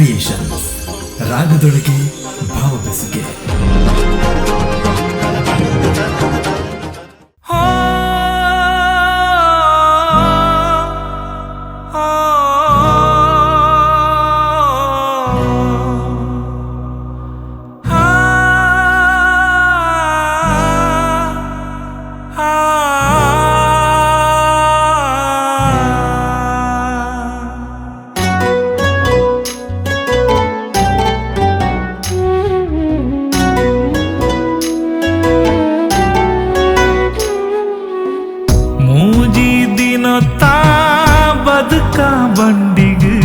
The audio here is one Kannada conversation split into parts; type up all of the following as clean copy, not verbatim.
ಕ್ರಿಯೇಷನ್ಸ್, ರಾಗದೊಳಗೆ ಭಾವ ಬೆಸುಗೆ. ಮೂಜಿ ದಿನತ್ತ ಬದುಕ ಬಂಡಿಗೆ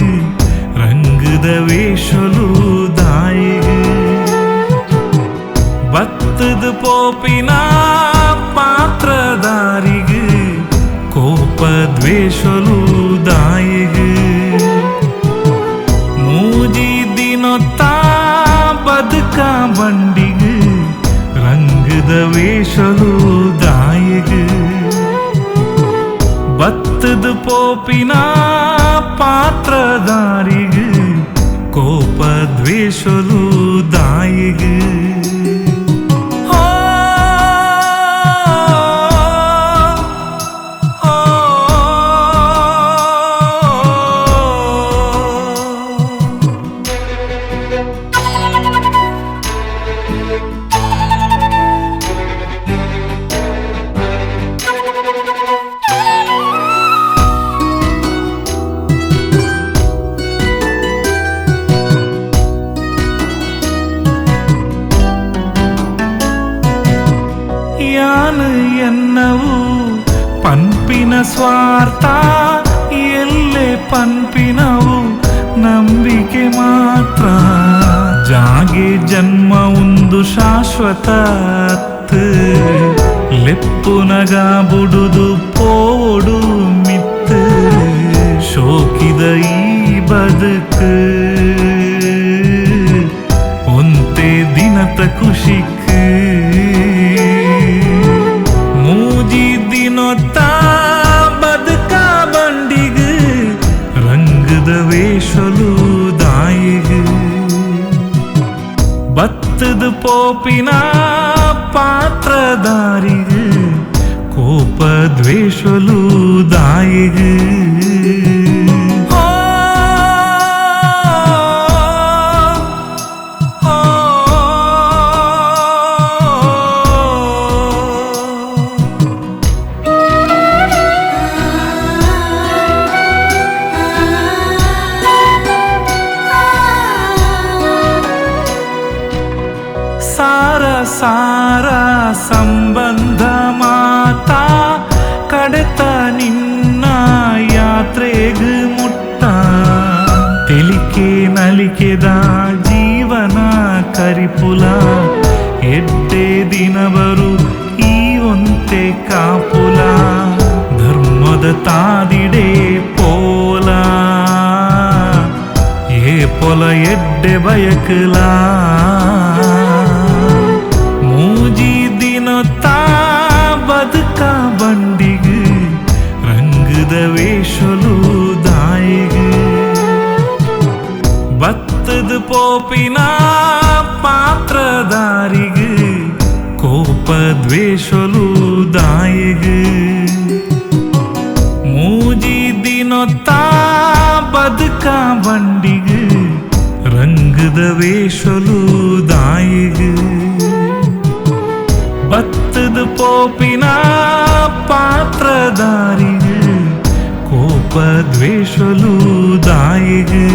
ರಂಗದ ವೇಷಲು ದಾಯಿಗೆ ಬತ್ತದ ಪೋಪಿನ ಪಾತ್ರದಾರಿಗೆ ಕೋಪ ದ್ವೇಷಲು ದಾಯಿಗೆ ಮೂಜಿ ದಿನತ್ತ ಬದುಕ ಬಂಡಿಗೆ ರಂಗದ ವೇಷಲು ದಾಯಿಗೆ ಬತ್ತದ ಪೋಪಿನ ಪಾತ್ರದಾರಿಗೆ ಕೋಪ ದ್ವೇಷಲು ದಾಯಿಗೆ ಯಾನು ಎನ್ನವು ಪಂಪಿನ ಸ್ವಾರ್ಥ ಎಲ್ಲೆ ಪಂಪಿನವು ನಂಬಿಕೆ ಮಾತ್ರ ಜಾಗೆ ಜನ್ಮ ಒಂದು ಶಾಶ್ವತ ಲೆಪ್ಪುನಗ ಬುಡುದು ಪೋಡು ಮಿತ್ತು ಶೋಕಿದ ಈ ಬದುಕು ಒಂತೆ ದಿನತ ಖುಷಿಕ್ ಮೂಜಿ ದಿನೊತ್ತ ಬದುಕ ಬಂಡಿಗೆ ರಂಗದ ವೇಷಲು ದಾಯಿಗೆ ಬತ್ತದ ಪೋಪಿನ ಪಾತ್ರದಾರಿಗೆ ಕೋಪ ದ್ವೇಷಲು ದಾಯಿಗೆ ಸಾರ ಸಂಬಂಧ ಮಾತಾ ಕಡೆತ ನಿನ್ನ ಯಾತ್ರೆಗೆ ಮುಟ್ಟ ತೆಲಿಕೆ ನಲಿಕೆದ ಜೀವನ ಕರಿಪುಲ ಎಡ್ಡೆ ದಿನವರು ಈ ಒಂತೆ ಕಾಪುಲ ಧರ್ಮದ ತಾದಿಡೆ ಪೋಲ ಏ ಪೊಲ ಎಡ್ಡೆ ಬಯಕಲ ಮೂಜಿ ದಿನೊತ್ತ ಬದುಕ ಬಂಡಿಗೆ ರಂಗದ ವೇಷಲು ದಾಯಿಗೆ ಬತ್ತದ ಪೋಪಿನ ಪಾತ್ರದಾರಿಗೆ ಕೋಪ ದ್ವೇಷಲು ದಾಯಿಗೆ ಮೂಜಿ ದಿನೊತ್ತ ಬದುಕ ಬಂಡಿಗೆ ರಂಗದ ವೇಷಲು ದಾಯಿಗೆ ಬತ್ತದ ಪೋಪಿನ ಪಾತ್ರದಾರಿಗೆ ಕೋಪ ದ್ವೇಷಲು ದಾಯಿಗೆ